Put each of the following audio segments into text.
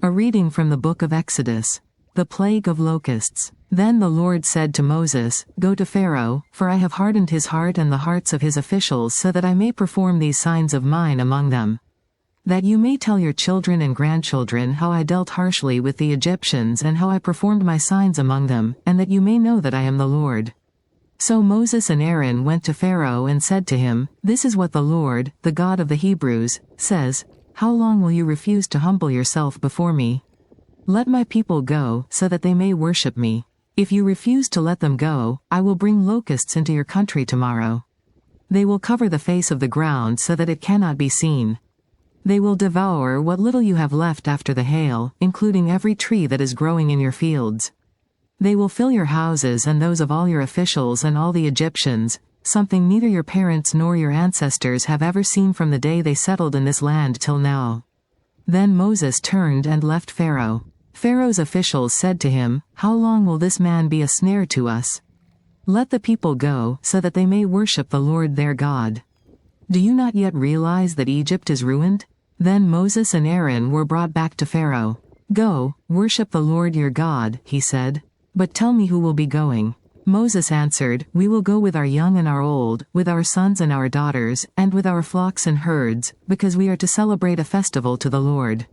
A reading from the book of Exodus. The plague of locusts. Then the Lord said to Moses, "Go to Pharaoh, for I have hardened his heart and the hearts of his officials so that I may perform these signs of mine among them. That you may tell your children and grandchildren how I dealt harshly with the Egyptians and how I performed my signs among them, and that you may know that I am the Lord." So Moses and Aaron went to Pharaoh and said to him, "This is what the Lord, the God of the Hebrews, says, How long will you refuse to humble yourself before me? Let my people go, so that they may worship me. If you refuse to let them go, I will bring locusts into your country tomorrow. They will cover the face of the ground so that it cannot be seen. They will devour what little you have left after the hail, including every tree that is growing in your fields. They will fill your houses and those of all your officials and all the Egyptians, something neither your parents nor your ancestors have ever seen from the day they settled in this land till now." Then Moses turned and left Pharaoh. Pharaoh's officials said to him, "How long will this man be a snare to us? Let the people go, so that they may worship the Lord their God. Do you not yet realize that Egypt is ruined?" Then Moses and Aaron were brought back to Pharaoh. "Go, worship the Lord your God," he said. "But tell me who will be going." Moses answered, "We will go with our young and our old, with our sons and our daughters, and with our flocks and herds, because we are to celebrate a festival to the Lord."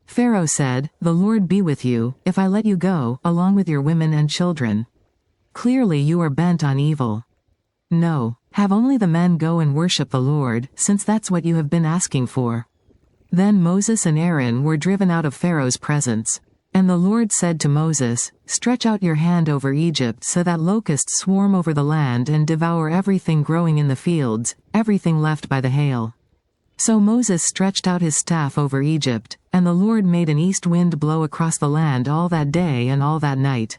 Pharaoh said, "The Lord be with you, if I let you go, along with your women and children. Clearly you are bent on evil. No, have only the men go and worship the Lord, since that's what you have been asking for." Then Moses and Aaron were driven out of Pharaoh's presence. And the Lord said to Moses, "Stretch out your hand over Egypt so that locusts swarm over the land and devour everything growing in the fields, everything left by the hail." So Moses stretched out his staff over Egypt, and the Lord made an east wind blow across the land all that day and all that night.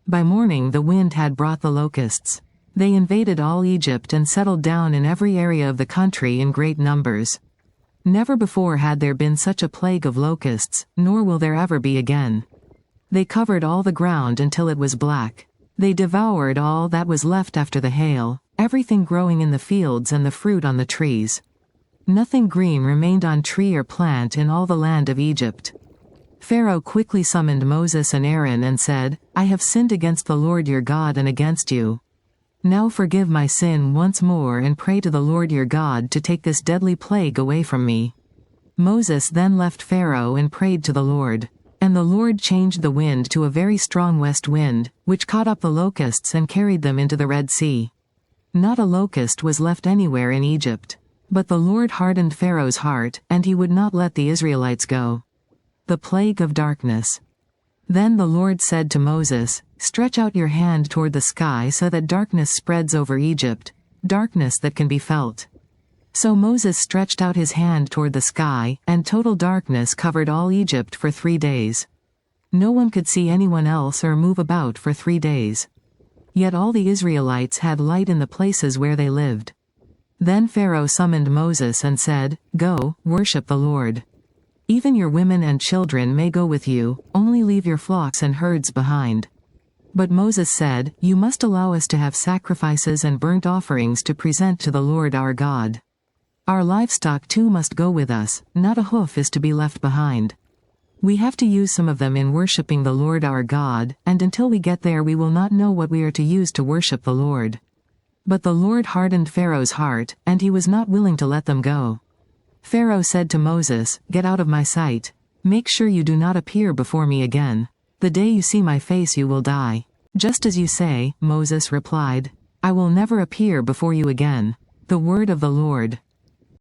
By morning the wind had brought the locusts. They invaded all Egypt and settled down in every area of the country in great numbers. Never before had there been such a plague of locusts, nor will there ever be again. They covered all the ground until it was black. They devoured all that was left after the hail, everything growing in the fields and the fruit on the trees. Nothing green remained on tree or plant in all the land of Egypt. Pharaoh quickly summoned Moses and Aaron and said, "I have sinned against the Lord your God and against you. Now forgive my sin once more and pray to the Lord your God to take this deadly plague away from me." Moses then left Pharaoh and prayed to the Lord. And the Lord changed the wind to a very strong west wind, which caught up the locusts and carried them into the Red Sea. Not a locust was left anywhere in Egypt. But the Lord hardened Pharaoh's heart, and he would not let the Israelites go. The plague of darkness. Then the Lord said to Moses, "Stretch out your hand toward the sky so that darkness spreads over Egypt, darkness that can be felt." So Moses stretched out his hand toward the sky, and total darkness covered all Egypt for 3 days. No one could see anyone else or move about for 3 days. Yet all the Israelites had light in the places where they lived. Then Pharaoh summoned Moses and said, "Go, worship the Lord. Even your women and children may go with you, only leave your flocks and herds behind." But Moses said, "You must allow us to have sacrifices and burnt offerings to present to the Lord our God. Our livestock too must go with us, not a hoof is to be left behind. We have to use some of them in worshiping the Lord our God, and until we get there we will not know what we are to use to worship the Lord." But the Lord hardened Pharaoh's heart, and he was not willing to let them go. Pharaoh said to Moses, "Get out of my sight. Make sure you do not appear before me again. The day you see my face you will die." "Just as you say," Moses replied. "I will never appear before you again." The word of the Lord.